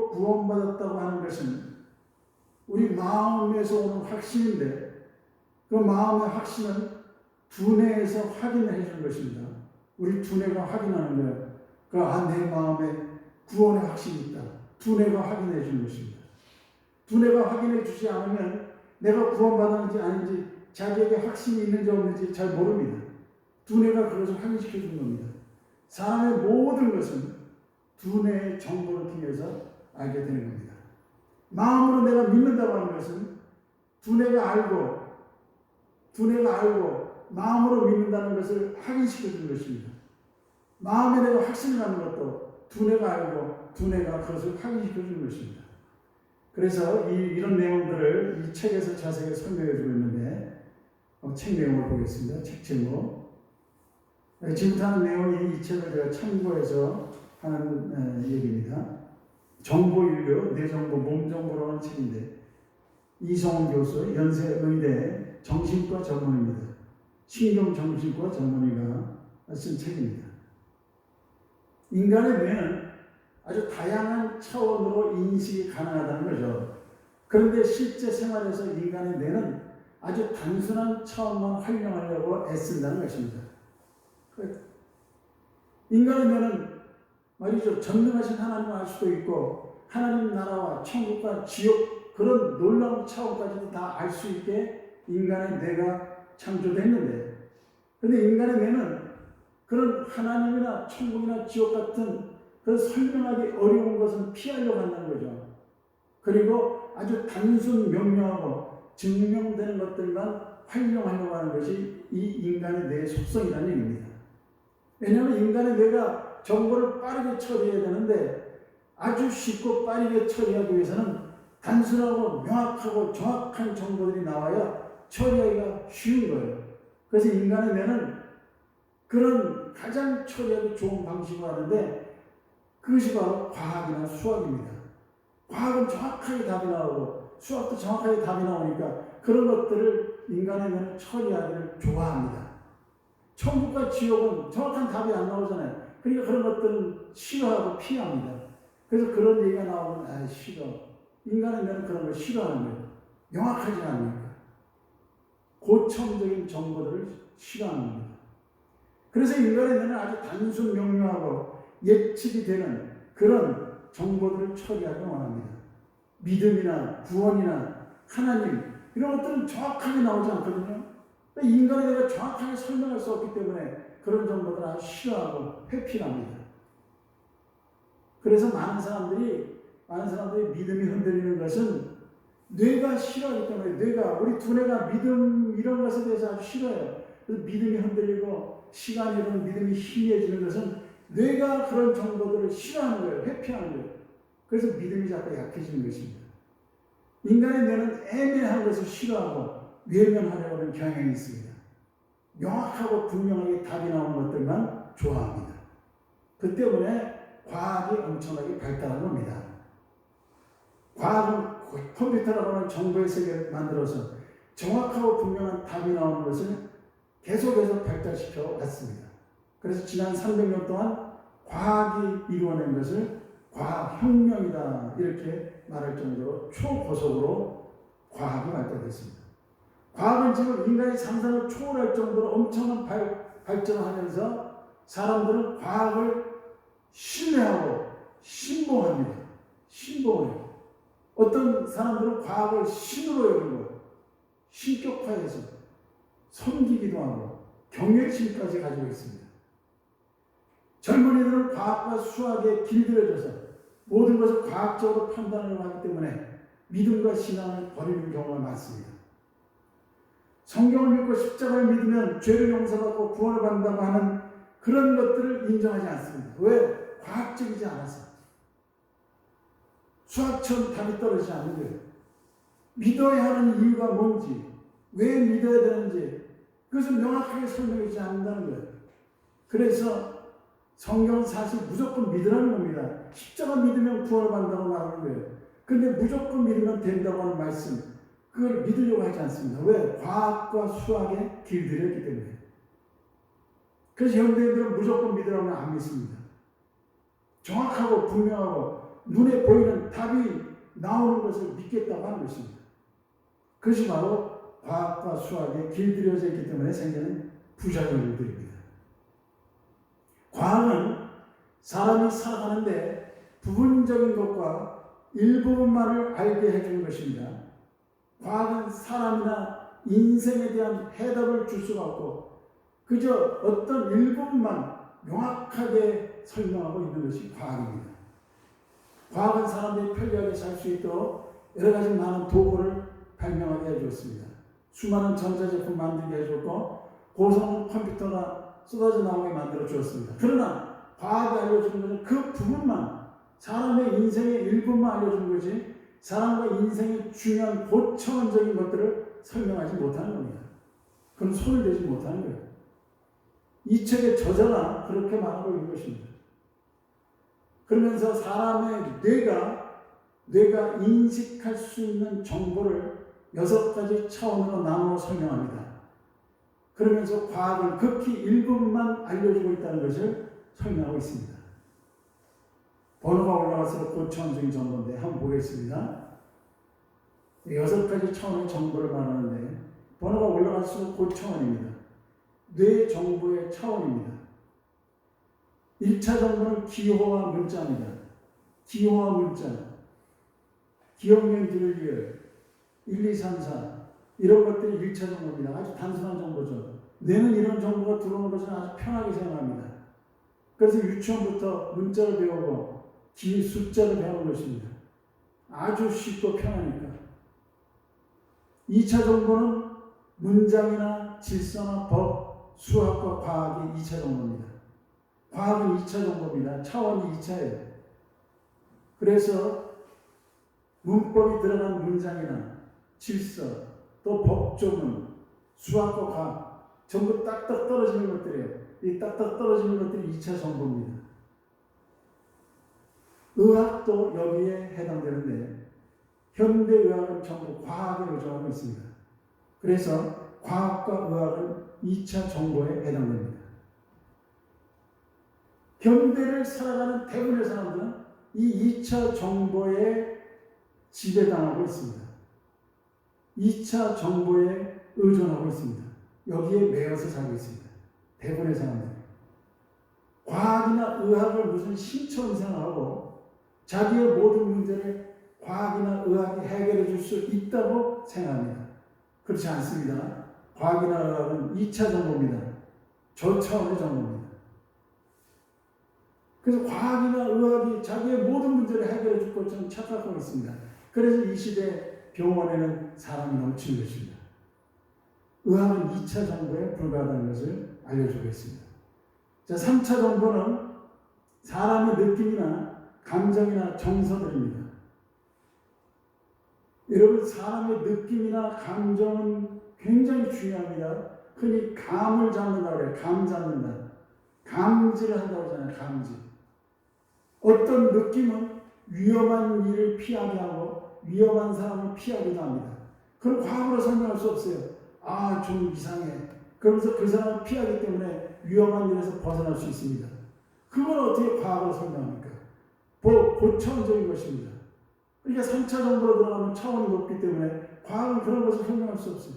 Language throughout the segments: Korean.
믿고 구원받았다고 하는 것은 우리 마음에서 오는 확신인데, 그 마음의 확신은 두뇌에서 확인해 주는 것입니다. 우리 두뇌가 확인하는 거예요. 내 마음에 구원의 확신이 있다. 두뇌가 확인해 주는 것입니다. 두뇌가 확인해 주지 않으면 내가 구원받았는지 아닌지, 자기에게 확신이 있는지 없는지 잘 모릅니다. 두뇌가 그것을 확인시켜 주는 겁니다. 사람의 모든 것은 두뇌의 정보를 통해서 알게 되는 겁니다. 마음으로 내가 믿는다고 하는 것은 두뇌가 알고 마음으로 믿는다는 것을 확인시켜 주는 것입니다. 마음에 내가 확신을 갖는 것도 두뇌가 알고 두뇌가 그것을 확인시켜 주는 것입니다. 그래서 이런 내용들을 이 책에서 자세히 설명해 주고 있는데, 책 내용을 보겠습니다. 책 제목. 지금부터 하는 내용이 이 책을 제가 참고해서 하는 얘기입니다. 정보인류, 뇌정보, 몸정보라는 책인데, 이성훈 교수, 연세의대 정신과 전문입니다. 신경정신과 전문의가 쓴 책입니다. 인간의 뇌는 아주 다양한 차원으로 인식이 가능하다는 거죠. 그런데 실제 생활에서 인간의 뇌는 아주 단순한 차원만 활용하려고 애쓴다는 것입니다. 인간의 뇌는 말이죠, 전능하신 하나님을 알 수도 있고 하나님 나라와 천국과 지옥, 그런 놀라운 차원까지도 다 알 수 있게 인간의 뇌가 창조됐는데, 그런데 인간의 뇌는 그런 하나님이나 천국이나 지옥 같은 그 설명하기 어려운 것은 피하려고 한다는 거죠. 그리고 아주 단순 명료하고 증명되는 것들만 활용하려고 하는 것이 이 인간의 뇌의 속성이라는 얘기입니다. 왜냐하면 인간의 뇌가 정보를 빠르게 처리해야 되는데, 아주 쉽고 빠르게 처리하기 위해서는 단순하고 명확하고 정확한 정보들이 나와야 처리하기가 쉬운 거예요. 그래서 인간의 뇌는 그런 가장 처리하기 좋은 방식으로 하는데, 그것이 바로 과학이나 수학입니다. 과학은 정확하게 답이 나오고 수학도 정확하게 답이 나오니까 그런 것들을 인간의 뇌는 처리하기를 좋아합니다. 천국과 지옥은 정확한 답이 안 나오잖아요. 그러니까 그런 것들은 싫어하고 피합니다. 그래서 그런 얘기가 나오면 싫어. 인간의 뇌는 그런 걸 싫어하는 거예요. 명확하지 않으니까. 고첨적인 정보들을 싫어하는 겁니다. 그래서 인간의 뇌는 아주 단순 명료하고 예측이 되는 그런 정보들을 처리하기 원합니다. 믿음이나 구원이나 하나님, 이런 것들은 정확하게 나오지 않거든요. 인간의 뇌가 정확하게 설명할 수 없기 때문에 그런 정보들을 아주 싫어하고 회피합니다. 그래서 많은 사람들이 믿음이 흔들리는 것은 뇌가 싫어하기 때문에, 우리 두뇌가 믿음 이런 것에 대해서 아주 싫어해요. 그래서 믿음이 흔들리고 시간이 흐르면 믿음이 희미해지는 것은 뇌가 그런 정보들을 싫어하는 거예요. 회피하는 거예요. 그래서 믿음이 자꾸 약해지는 것입니다. 인간의 뇌는 애매한 것을 싫어하고 외면하려고 하는 경향이 있습니다. 명확하고 분명하게 답이 나오는 것들만 좋아합니다. 그 때문에 과학이 엄청나게 발달한 겁니다. 과학은 컴퓨터라고 하는 정보의 세계를 만들어서 정확하고 분명한 답이 나오는 것을 계속해서 발달시켜 왔습니다. 그래서 지난 300년 동안 과학이 이루어낸 것을 과학혁명이다, 이렇게 말할 정도로 초고속으로 과학이 발달됐습니다. 과학은 지금 인간의 상상을 초월할 정도로 엄청난 발전하면서 사람들은 과학을 신뢰하고 신봉합니다. 신봉해요. 어떤 사람들은 과학을 신으로 여기고 신격화해서 섬기기도 하고 경외심까지 가지고 있습니다. 젊은이들은 과학과 수학에 길들여져서 모든 것을 과학적으로 판단하려고 하기 때문에 믿음과 신앙을 버리는 경우가 많습니다. 성경을 믿고 십자가를 믿으면 죄를 용서받고 구원을 받는다고 하는 그런 것들을 인정하지 않습니다. 왜? 과학적이지 않아서. 수학처럼 답이 떨어지지 않는 거예요. 믿어야 하는 이유가 뭔지, 왜 믿어야 되는지, 그것을 명확하게 설명하지 않는다는 거예요. 그래서 성경은 사실 무조건 믿으라는 겁니다. 십자가 믿으면 구원을 받는다고 말하는 거예요. 그런데 무조건 믿으면 된다고 하는 말씀, 그걸 믿으려고 하지 않습니다. 왜? 과학과 수학에 길들였기 때문에. 그래서 현대인들은 무조건 믿으라고 하면 안 믿습니다. 정확하고 분명하고 눈에 보이는 답이 나오는 것을 믿겠다고 하는 것입니다. 그것이 바로 과학과 수학에 길들여져 있기 때문에 생기는 부작용들입니다. 과학은 사람이 살아가는데 부분적인 것과 일부분만을 알게 해주는 것입니다. 과학은 사람이나 인생에 대한 해답을 줄 수가 없고 그저 어떤 일부분만 명확하게 설명하고 있는 것이 과학입니다. 과학은 사람들이 편리하게 살 수 있도록 여러 가지 많은 도구를 발명하게 해주었습니다. 수많은 전자제품 만들게 해줬고 고성 컴퓨터가 쏟아져 나오게 만들어 주었습니다. 그러나 과학이 알려주는 것은 그 부분만, 사람의 인생의 일부만 알려주는 것이 사람과 인생의 중요한 고차원적인 것들을 설명하지 못하는 겁니다. 그럼 손을 대지 못하는 거예요. 이 책의 저자가 그렇게 말하고 있는 것입니다. 그러면서 사람의 뇌가 인식할 수 있는 정보를 6가지 차원으로 나누어 설명합니다. 그러면서 과학은 극히 일부분만 알려주고 있다는 것을 설명하고 있습니다. 번호가 올라갈수록 고차원적인 정보인데 한번 보겠습니다. 6가지 차원의 정보를 말하는데 번호가 올라갈수록 고차원입니다. 뇌 정보의 차원입니다. 1차 정보는 기호와 문자입니다. 기호와 문자, 기억력 기를 1, 2, 3, 4 이런 것들이 1차 정보입니다. 아주 단순한 정보죠. 뇌는 이런 정보가 들어오는 것을 아주 편하게 생각합니다. 그래서 유치원부터 문자를 배우고 숫자를 배우는 것입니다. 아주 쉽고 편하니까. 2차 정보는 문장이나 질서나 법, 수학과 과학이 2차 정보입니다. 과학은 2차 정보입니다. 차원이 2차예요. 그래서 문법이 들어간 문장이나 질서, 또 법조문, 수학과 과학 전부 딱딱 떨어지는 것들이에요. 이 딱딱 떨어지는 것들이 2차 정보입니다. 의학도 여기에 해당되는데 현대의학은 전부 과학에 의존하고 있습니다. 그래서 과학과 의학은 2차 정보에 해당됩니다. 현대를 살아가는 대부분의 사람들은 이 2차 정보에 지배당하고 있습니다. 2차 정보에 의존하고 있습니다. 여기에 매여서 살고 있습니다. 대부분의 사람들. 과학이나 의학을 무슨 신처럼 생각하고 자기의 모든 문제를 과학이나 의학이 해결해 줄 수 있다고 생각합니다. 그렇지 않습니다. 과학이나 의학은 2차 정보입니다. 저차원의 정보입니다. 그래서 과학이나 의학이 자기의 모든 문제를 해결해 줄 것처럼 착각하고 있습니다. 그래서 이 시대 병원에는 사람이 넘치는 것입니다. 의학은 2차 정보에 불과하다는 것을 알려주고 있습니다. 자, 3차 정보는 사람의 느낌이나 감정이나 정서들입니다. 여러분, 사람의 느낌이나 감정은 굉장히 중요합니다. 흔히 감을 잡는다고 해요. 감 잡는다. 감지를 한다고 하잖아요. 감지. 어떤 느낌은 위험한 일을 피하게 하고 위험한 사람을 피하기도 합니다. 그걸 과학으로 설명할 수 없어요. 아, 좀 이상해. 그러면서 그 사람을 피하기 때문에 위험한 일에서 벗어날 수 있습니다. 그걸 어떻게 과학으로 설명합니까? 고차원적인 것입니다. 그러니까 3차 정보로 들어가면 차원이 높기 때문에 과학은 그런 것을 설명할 수 없어요.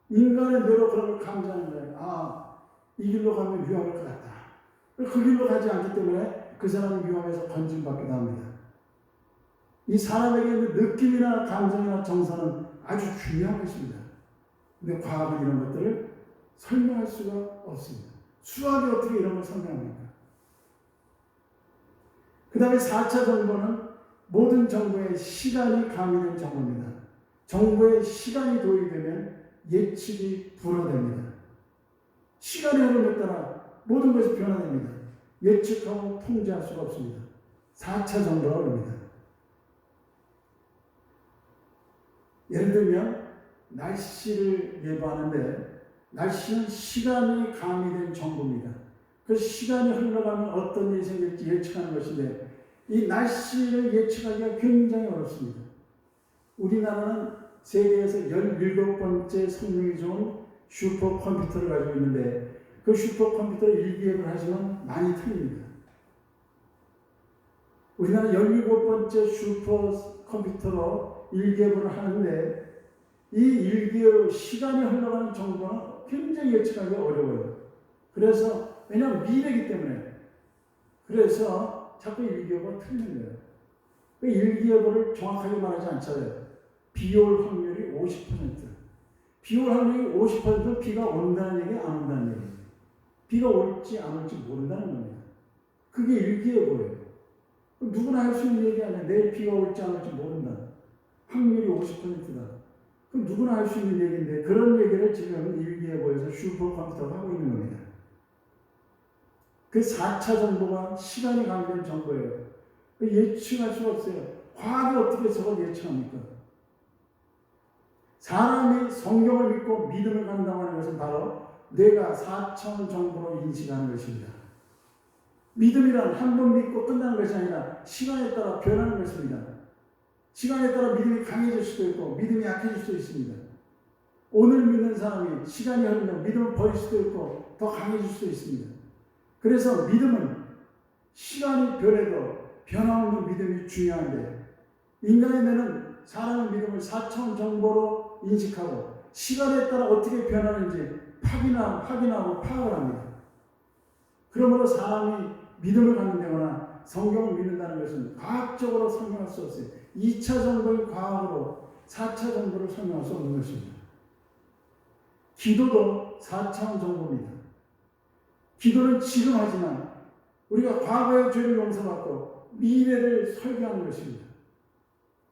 인간의 뇌로 그런 걸 감지하는 거예요. 아, 이 길로 가면 위험할 것 같다. 그 길로 가지 않기 때문에 그 사람은 위험해서 건진받기도 합니다. 이 사람에게 있는 느낌이나 감정이나 정서는 아주 중요한 것입니다. 근데 과학은 이런 것들을 설명할 수가 없습니다. 수학이 어떻게 이런 걸 설명합니까? 그 다음에 4차 정보는 모든 정보에 시간이 가미된 정보입니다. 정보에 시간이 도입되면 예측이 불허됩니다. 시간의 흐름에 따라 모든 것이 변화됩니다. 예측하고 통제할 수가 없습니다. 4차 정보라고 합니다. 예를 들면 날씨를 예보하는데 날씨는 시간이 가미된 정보입니다. 그 시간이 흘러가면 어떤 일이 생길지 예측하는 것인데 이 날씨를 예측하기가 굉장히 어렵습니다. 우리나라는 세계에서 17번째 성능이 좋은 슈퍼컴퓨터를 가지고 있는데 그 슈퍼컴퓨터를 일기예보를 하지만 많이 틀립니다. 우리나라 17번째 슈퍼컴퓨터로 일기예보를 하는데 이 일기예보 시간이 흘러가는 정보는 굉장히 예측하기 어려워요. 그래서 왜냐하면 미래이기 때문에 그래서 자꾸 일기예보가 틀리는 거예요. 그 일기예보를 정확하게 말하지 않잖아요. 비 올 확률이 50%. 비 올 확률이 50%는 비가 온다는 얘기, 안 온다는 얘기예요. 비가 올지 안 올지 모른다는 겁니다. 그게 일기예보예요. 누구나 할 수 있는 얘기 아니야. 내일 비가 올지 안 올지 모른다. 확률이 50%다. 그럼 누구나 할 수 있는 얘기인데 그런 얘기를 지금 일기예보에서 슈퍼컴퓨터가 하고 있는 겁니다. 그 4차 정보가 시간이 관계된 정보예요. 예측할 수가 없어요. 과학이 어떻게 저걸 예측합니까? 사람이 성경을 믿고 믿음을 갖는다고 하는 것은 바로 뇌가 4차원 정보로 인식하는 것입니다. 믿음이란 한 번 믿고 끝나는 것이 아니라 시간에 따라 변하는 것입니다. 시간에 따라 믿음이 강해질 수도 있고 믿음이 약해질 수도 있습니다. 오늘 믿는 사람이 시간이 흐르면 믿음을 버릴 수도 있고 더 강해질 수도 있습니다. 그래서 믿음은 시간이 변해도 변함없는 믿음이 중요한데 인간의 뇌는 사람의 믿음을 4차원 정보로 인식하고 시간에 따라 어떻게 변하는지 확인하고 파악을 합니다. 그러므로 사람이 믿음을 갖는다거나 성경을 믿는다는 것은 과학적으로 설명할 수 없어요. 2차 정보의 과학으로 4차 정보를 설명할 수 없는 것입니다. 기도도 4차원 정보입니다. 기도는 지금 하지만 우리가 과거의 죄를 용서받고 미래를 설계하는 것입니다.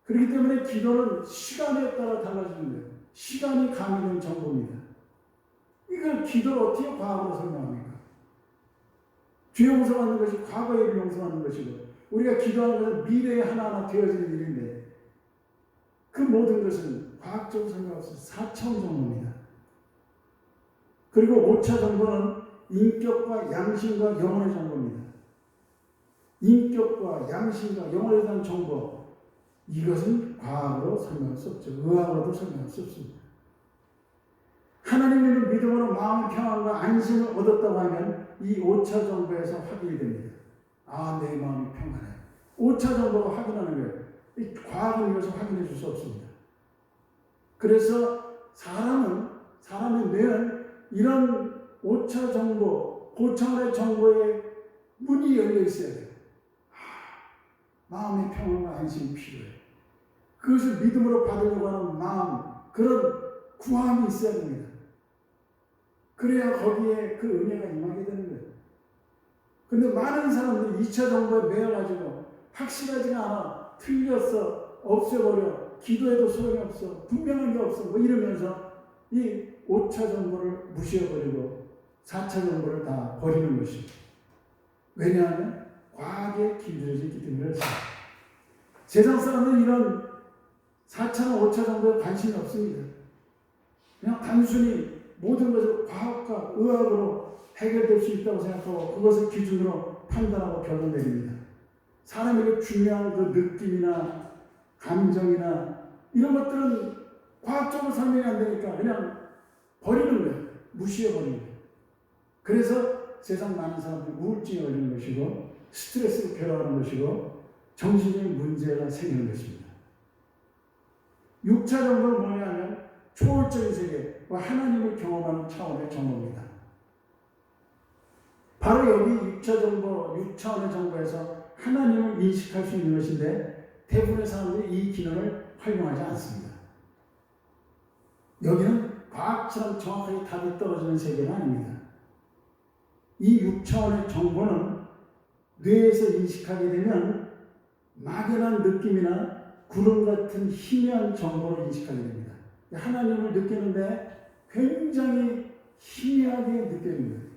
그렇기 때문에 기도는 시간에 따라 달라지는 거예요. 시간이 가미된 정보입니다. 이걸 기도를 어떻게 과학으로 설명합니까? 죄 용서받는 것이 과거의 일을 용서받는 것이고 우리가 기도하는 것은 미래에 하나하나 되어지는 일인데 그 모든 것은 과학적으로 설명할 수 없어요. 4차원 정보입니다. 그리고 5차 정보는 인격과 양심과 영혼의 정보입니다. 인격과 양심과 영혼에 대한 정보 이것은 과학으로 설명할 수 없죠. 의학으로도 설명할 수 없습니다. 하나님 믿는 믿음으로 마음의 평안과 안심을 얻었다고 하면 이 5차 정보에서 확인이 됩니다. 아, 내 마음이 평안해. 5차 정보가 확인하는 거예요. 이 과학은 이것을 확인해 줄 수 없습니다. 그래서 사람의 뇌는 이런 5차 정보, 고차원의 정보에 문이 열려 있어야 돼요. 마음의 평안과 안심이 필요해요. 그것을 믿음으로 받으려고 하는 마음, 그런 구함이 있어야 됩니다. 그래야 거기에 그 은혜가 임하게 되는 거예요. 근데 많은 사람들이 2차 정보에 매여가지고 확실하지가 않아, 틀렸어, 없애버려, 기도해도 소용이 없어, 분명한 게 없어, 뭐 이러면서 이 5차 정보를 무시해버리고 4차 정보를 다 버리는 것이죠. 왜냐하면 과학에 길들여지기 때문에 세상 사람들은 이런 4차나 5차 정보에 관심이 없습니다. 그냥 단순히 모든 것을 과학과 의학으로 해결될 수 있다고 생각하고 그것을 기준으로 판단하고 결론 내립니다. 사람에게 중요한 그 느낌이나 감정이나 이런 것들은 과학적으로 설명이 안 되니까 그냥 버리는 거예요. 무시해버리는 거예요. 그래서 세상 많은 사람들이 우울증에 걸리는 것이고 스트레스로 괴로워하는 것이고 정신적인 문제가 생기는 것입니다. 6차 정보는 뭐냐면 초월적인 세계와 하나님을 경험하는 차원의 정보입니다. 바로 여기 6차 정보, 6차원의 정보에서 하나님을 인식할 수 있는 것인데 대부분의 사람들이 이 기능을 활용하지 않습니다. 여기는 과학처럼 정확하게 답이 떨어지는 세계는 아닙니다. 이 6차원의 정보는 뇌에서 인식하게 되면 막연한 느낌이나 구름 같은 희미한 정보를 인식하게 됩니다. 하나님을 느끼는데 굉장히 희미하게 느껴지는 거예요.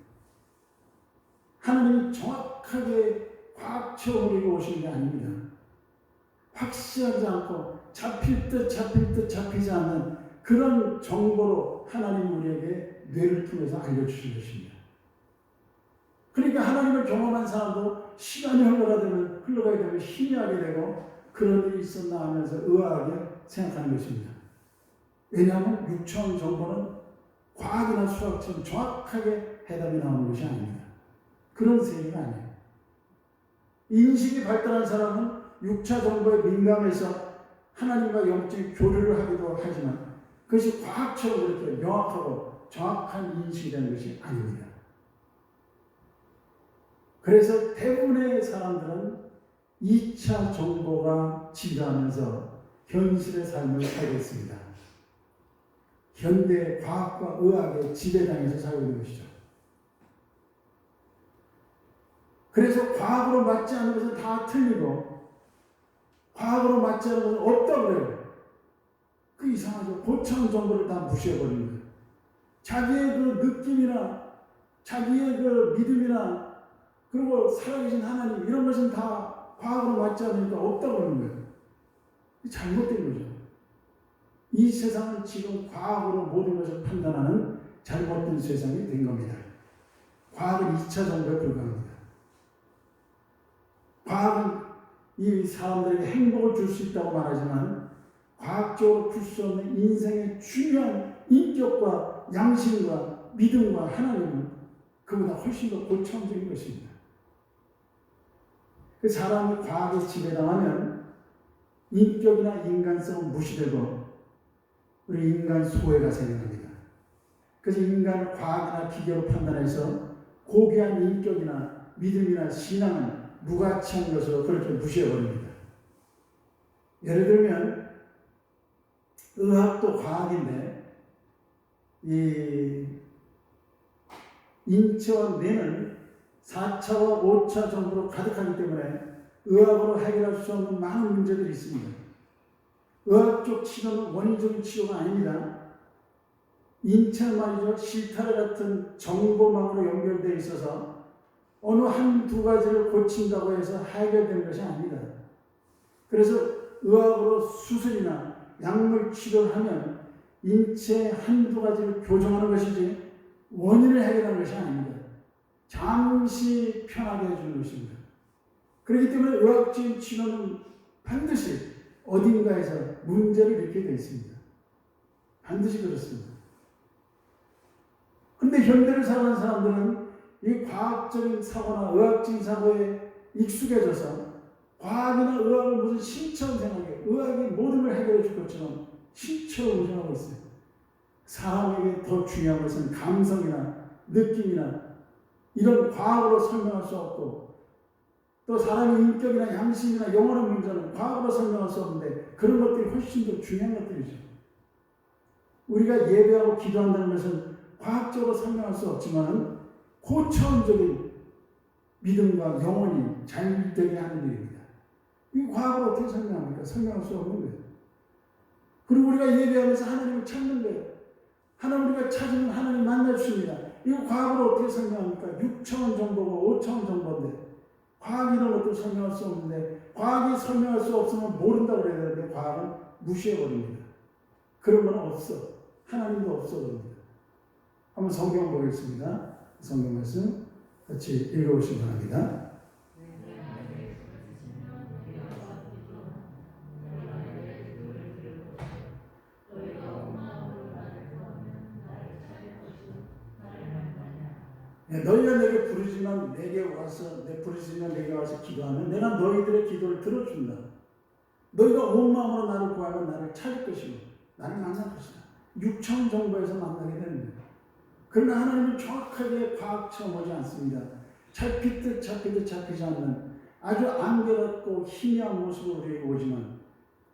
하나님이 정확하게 과학적으로 오시는 게 아닙니다. 확실하지 않고 잡힐 듯 잡히지 않는 그런 정보로 하나님 우리에게 뇌를 통해서 알려주신 것입니다. 그러니까 하나님을 경험한 사람도 시간이 흘러가게 되면 희미하게 되고 그런 일이 있었나 하면서 의아하게 생각하는 것입니다. 왜냐하면 6차원 정보는 과학이나 수학처럼 정확하게 해답이 나오는 것이 아닙니다. 그런 세계가 아니에요. 인식이 발달한 사람은 6차 정보에 민감해서 하나님과 영적인 교류를 하기도 하지만 그것이 과학적으로 그렇게 명확하고 정확한 인식이 되는 것이 아닙니다. 그래서 대부분의 사람들은 2차 정보가 지배하면서 현실의 삶을 살고 있습니다. 현대 과학과 의학의 지배당해서 살고 있는 것이죠. 그래서 과학으로 맞지 않는 것은 다 틀리고 과학으로 맞지 않는 것은 없다고 그래요. 그 이상하죠. 고차원 정보를 다 무시해버리는 거예요. 자기의 그 느낌이나 자기의 그 믿음이나 그리고 살아계신 하나님 이런 것은 다 과학으로 맞지 않으니까 없다고 그러는 거예요. 잘못된 거죠. 이 세상은 지금 과학으로 모든 것을 판단하는 잘못된 세상이 된 겁니다. 과학은 2차 정보에 불과합니다. 과학은 이 사람들에게 행복을 줄 수 있다고 말하지만 과학적으로 풀 수 없는 인생의 중요한 인격과 양심과 믿음과 하나님은 그보다 훨씬 더 고차원적인 것입니다. 그 사람이 과학에 지배당하면 인격이나 인간성은 무시되고 우리 인간 소외가 생겨납니다. 그래서 인간을 과학이나 기계로 판단해서 고귀한 인격이나 믿음이나 신앙은 무가치한 것으로 그렇게 무시해버립니다. 예를 들면 의학도 과학인데 이 인체와 뇌는 4차와 5차 정도로 가득하기 때문에 의학으로 해결할 수 없는 많은 문제들이 있습니다. 의학적 치료는 원인적인 치료가 아닙니다. 인체는 말이죠. 실타래 같은 정보망으로 연결되어 있어서 어느 한두 가지를 고친다고 해서 해결되는 것이 아닙니다. 그래서 의학으로 수술이나 약물 치료를 하면 인체 한두 가지를 교정하는 것이지 원인을 해결하는 것이 아닙니다. 잠시 편하게 해주는 것입니다. 그렇기 때문에 의학적인 치료는 반드시 어딘가에서 문제를 일으키게 되어 있습니다. 반드시 그렇습니다. 그런데 현대를 살아가는 사람들은 이 과학적인 사고나 의학적인 사고에 익숙해져서 과학이나 의학을 무슨 신처럼 생각해 의학이 모든 걸 해결해 줄 것처럼 신처럼 의존하고 있어요. 사람에게 더 중요한 것은 감성이나 느낌이나 이런 과학으로 설명할 수 없고 또 사람의 인격이나 양심이나 영혼의 문제는 과학으로 설명할 수 없는데 그런 것들이 훨씬 더 중요한 것들이죠. 우리가 예배하고 기도한다는 것은 과학적으로 설명할 수 없지만 고차원적인 믿음과 영혼이 잘 되게 하는 일입니다. 이 과학을 어떻게 설명합니까? 설명할 수 없는 거예요. 그리고 우리가 예배하면서 하나님을 찾는 거예요. 하나님 우리가 찾으면 하나님 만나주십니다. 이거 과학으로 어떻게 설명합니까? 6차원 정보고 5차원 정보인데 과학이 이런 것도 설명할 수 없는데 과학이 설명할 수 없으면 모른다고 그래야 되는데 과학은 무시해버립니다. 그런 건 없어. 하나님도 없어 그럽니다. 한번 성경 보겠습니다. 성경 말씀 같이 읽어보시기 바랍니다. 너희가 내게 부르지만 내게 와서 기도하면 내가 너희들의 기도를 들어준다. 너희가 온 마음으로 나를 구하면 나를 찾을 것이고 나를 만날 것이다. 6천 정보에서 만나게 되는 거예요. 그러나 하나님은 정확하게 과학처럼 오지 않습니다. 잡히듯 잡히지 않는 아주 안개롭고 희미한 모습으로 우리에게 오지만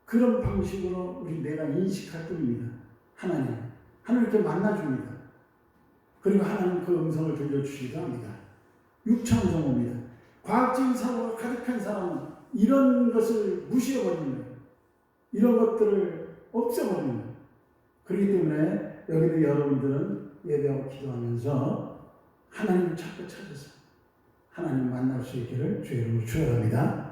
그런 방식으로 우리 내가 인식할 뿐입니다. 하나님 이렇게 만나줍니다. 그리고 하나님 그 음성을 들려주시기도 합니다. 6천 정보입니다. 과학적인 사고가 가득한 사람은 이런 것을 무시해버리는 거예요. 이런 것들을 없애버리는 거예요. 그렇기 때문에 여기도 여러분들은 예배하고 기도하면서 하나님을 찾고 찾아서 하나님 만날 수 있기를 주의 이름으로 축원합니다.